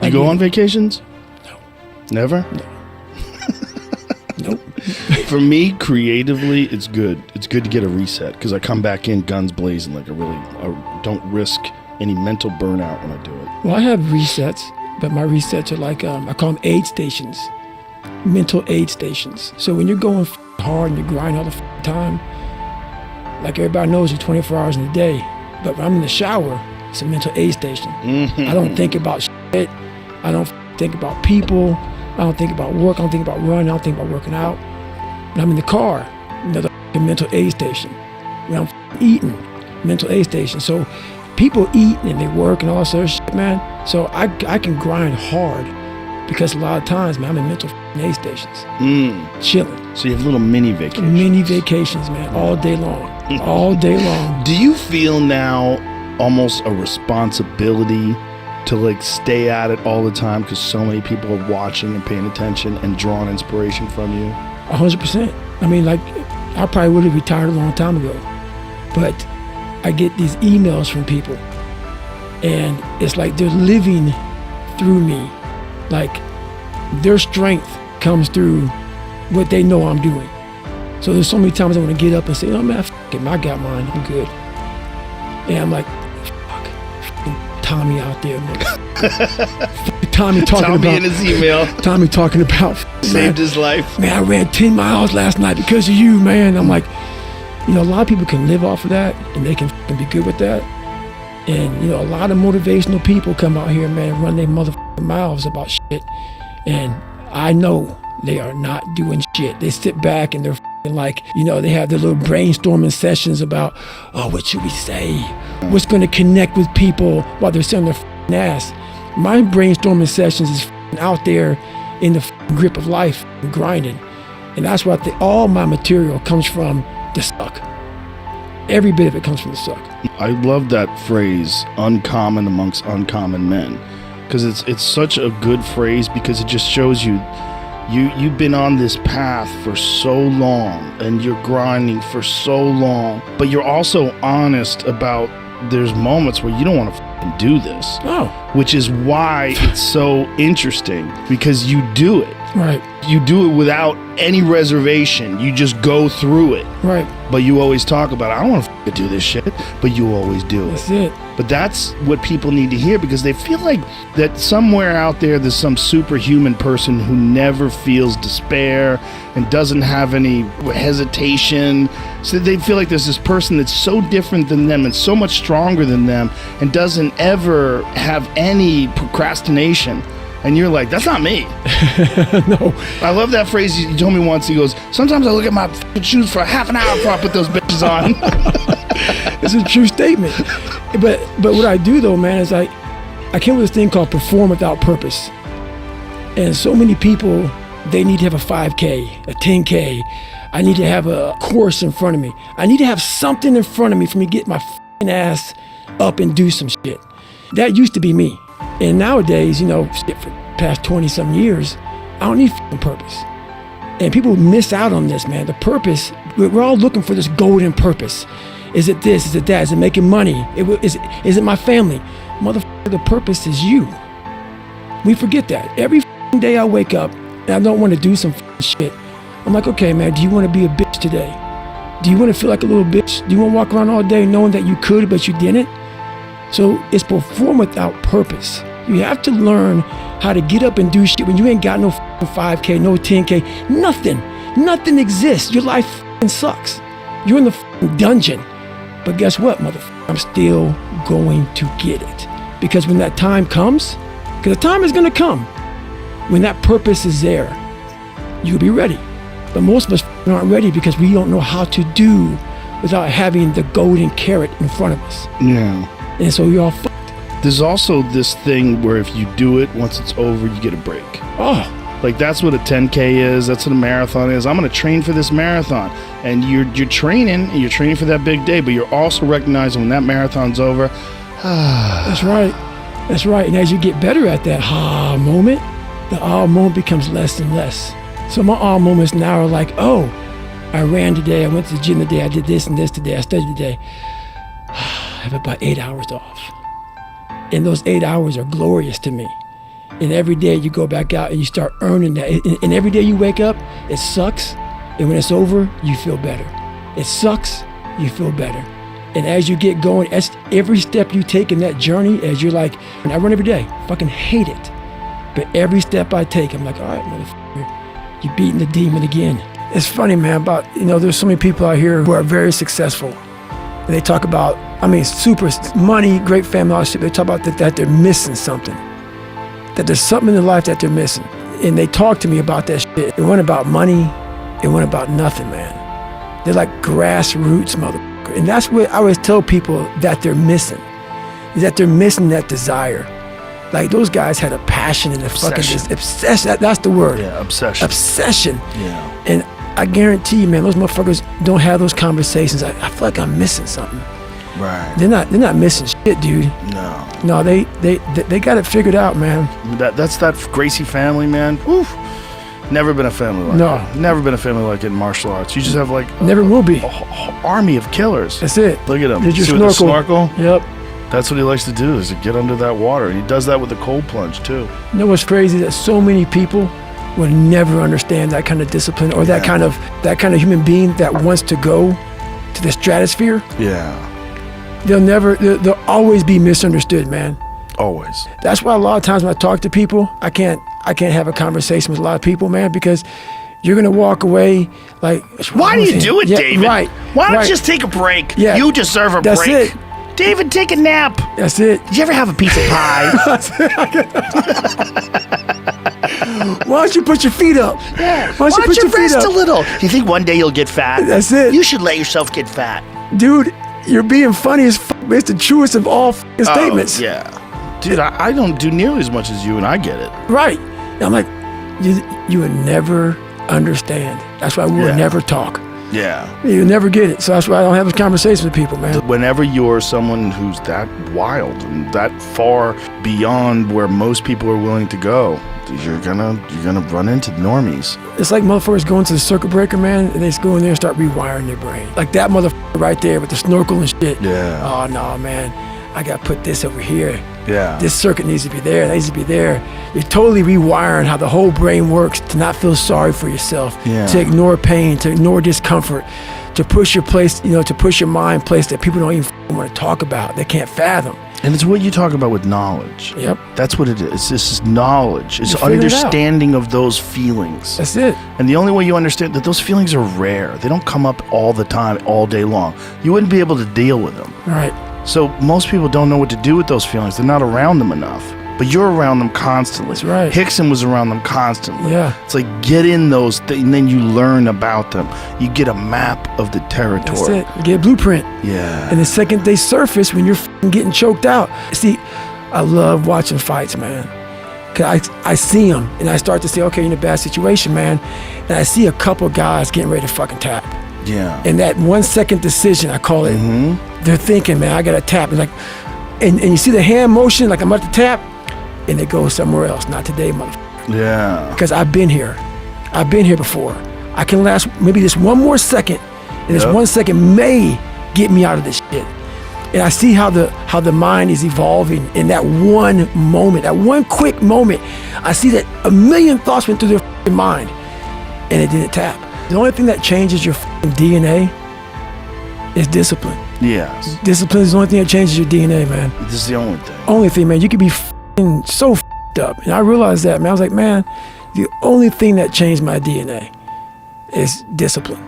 You go on vacations? No. Never? No. Nope. For me, creatively, it's good. It's good to get a reset because I come back in guns blazing. Like I don't risk any mental burnout when I do it. Well, I have resets, but my resets are like, I call them aid stations, mental aid stations. So when you're going hard and you're grinding all the time, like everybody knows you're 24 hours in a day, but when I'm in the shower, it's a mental aid station. Mm-hmm. I don't think about shit. I don't think about people. I don't think about work. I don't think about running. I don't think about working out. When I'm in the car, another mental aid station. When I'm eating, mental aid station. So people eat and they work and all that sort of shit, man. So I can grind hard because a lot of times, man, I'm in mental aid stations. Chilling. So you have little mini vacations. Mini vacations, man, all day long. All day long. Do you feel now almost a responsibility to like stay at it all the time because so many people are watching and paying attention and drawing inspiration from you? 100%. I mean, like, I probably would have retired a long time ago, but I get these emails from people and it's like they're living through me. Like their strength comes through what they know I'm doing. So there's so many times I want to get up and say, oh man, f it, I got mine, I'm good. And I'm like, Tommy out there, Tommy in his email. Tommy talking about saved his life. Man, I ran 10 miles last night because of you, man. I'm like, you know, a lot of people can live off of that and they can be good with that. And, you know, a lot of motivational people come out here, man, and run their motherfucking mouths about shit. And I know they are not doing shit. They sit back and they're like, you know, they have their little brainstorming sessions about, oh, what should we say? What's going to connect with people while they're sitting their ass? My brainstorming sessions is out there in the grip of life and grinding. And that's why all my material comes from the suck. Every bit of it comes from the suck. I love that phrase, uncommon amongst uncommon men, because it's such a good phrase because it just shows you've been on this path for so long and you're grinding for so long, but you're also honest about there's moments where you don't want to do this. Oh. Which is why it's so interesting because you do it. Right. You do it without any reservation. You just go through it. Right. But you always talk about, I don't want to do this shit, but you always do it. That's it. But that's what people need to hear because they feel like that somewhere out there's some superhuman person who never feels despair and doesn't have any hesitation. So they feel like there's this person that's so different than them and so much stronger than them and doesn't ever have any procrastination. And you're like, that's not me. No. I love that phrase you told me once. He goes, sometimes I look at my shoes for half an hour before I put those bitches on. It's a true statement. But what I do though, man, is I came with this thing called perform without purpose. And so many people, they need to have a 5K, a 10K. I need to have a course in front of me. I need to have something in front of me for me to get my ass up and do some shit. That used to be me. And nowadays, you know, for the past 20-some years, I don't need purpose. And people miss out on this, man. The purpose, we're all looking for this golden purpose. Is it this? Is it that? Is it making money? Is it my family? Motherfucker, the purpose is you. We forget that. Every day I wake up and I don't want to do some shit. I'm like, okay, man, do you want to be a bitch today? Do you want to feel like a little bitch? Do you want to walk around all day knowing that you could, but you didn't? So it's perform without purpose. You have to learn how to get up and do shit when you ain't got no 5K, no 10K, nothing. Nothing exists. Your life sucks. You're in the dungeon. But guess what, motherfucker? I'm still going to get it. Because when that time comes, because the time is going to come, when that purpose is there, you'll be ready. But most of us aren't ready because we don't know how to do without having the golden carrot in front of us. Yeah. And so you're all fucked. There's also this thing where if you do it, once it's over, you get a break. Oh. Like that's what a 10K is. That's what a marathon is. I'm going to train for this marathon. And you're training, and you're training for that big day, but you're also recognizing when that marathon's over. That's right. That's right. And as you get better at that moment, the moment becomes less and less. So my moments now are like, oh, I ran today. I went to the gym today. I did this and this today. I studied today. I have about 8 hours off. And those 8 hours are glorious to me. And every day you go back out and you start earning that. And every day you wake up, it sucks. And when it's over, you feel better. It sucks, you feel better. And as you get going, as every step you take in that journey, as you're like, and I run every day, fucking hate it. But every step I take, I'm like, all right, motherfucker, you're beating the demon again. It's funny, man, there's so many people out here who are very successful. And they talk about, super money, great family, all that shit. They talk about that they're missing something. That there's something in their life that they're missing. And they talk to me about that shit. It wasn't about money. It wasn't about nothing, man. They're like grassroots motherfucker. And that's what I always tell people that they're missing. Is that they're missing that desire. Like those guys had a passion and a fucking obsession. That's the word. Yeah, obsession. Obsession. Yeah. And I guarantee you, man, those motherfuckers don't have those conversations. I feel like I'm missing something. Right. They're not missing shit, dude. No, they got it figured out, man. That's that Gracie family, man. Oof. Never been a family like that. Never been a family like it in martial arts. You just have like never will be a army of killers. That's it. Look at him. Did you See snorkel? with the snorkel? Yep. That's what he likes to do, is to get under that water. He does that with the cold plunge too. You know what's crazy? That so many people will never understand that kind of discipline or that kind of human being that wants to go to the stratosphere. Yeah. They'll always be misunderstood, man. Always. That's why a lot of times when I talk to people, I can't have a conversation with a lot of people, man, because you're gonna walk away like, why do you do it, David? Right. Why don't you just take a break? Yeah. You deserve a That's break. it. David, take a nap. That's it. Did you ever have a piece of pie? Why don't you put your feet up? Yeah. Why don't you put your feet rest up? a little? You think one day you'll get fat? That's it. You should let yourself get fat. Dude, you're being funny as fuck. It's the truest of all statements. Yeah. Dude, I don't do nearly as much as you, and I get it. Right. And I'm like, you would never understand. That's why we would never talk. Yeah. You never get it. So that's why I don't have a conversation with people, man. Whenever you're someone who's that wild and that far beyond where most people are willing to go, you're gonna run into normies. It's like motherfuckers going to the circuit breaker, man, and they just go in there and start rewiring their brain. Like that motherfucker right there with the snorkel and shit. Yeah. Oh no, man. I gotta put this over here. Yeah. This circuit needs to be there. That needs to be there. You're totally rewiring how the whole brain works to not feel sorry for yourself, to ignore pain, to ignore discomfort, to push your place, to push your mind place that people don't even want to talk about. They can't fathom. And it's what you talk about with knowledge. Yep. That's what it is. This is knowledge. It's figure it out. understanding of those feelings. That's it. And the only way you understand that those feelings are rare. They don't come up all the time, all day long. You wouldn't be able to deal with them. Right. So most people don't know what to do with those feelings. They're not around them enough. But you're around them constantly. That's right. Hickson was around them constantly. Yeah. It's like get in those and then you learn about them. You get a map of the territory. That's it. You get a blueprint. Yeah. And the second they surface, when you're getting choked out. See, I love watching fights, man. Cause I see them and I start to say, okay, you're in a bad situation, man. And I see a couple guys getting ready to fucking tap. Yeah. And that 1 second decision, I call it, they're thinking, man, I gotta tap. And like, and you see the hand motion, like I'm about to tap, and they go somewhere else. Not today, motherfucker. Yeah. Because I've been here. I've been here before. I can last maybe this one more second, and this 1 second may get me out of this shit. And I see how the mind is evolving in that one moment, that one quick moment. I see that a million thoughts went through their mind, and it didn't tap. The only thing that changes your DNA is discipline. Yes. Discipline is the only thing that changes your DNA, man. This is the only thing. Only thing, man. You could be so up. And I realized that, man. I was like, man, the only thing that changed my DNA is discipline.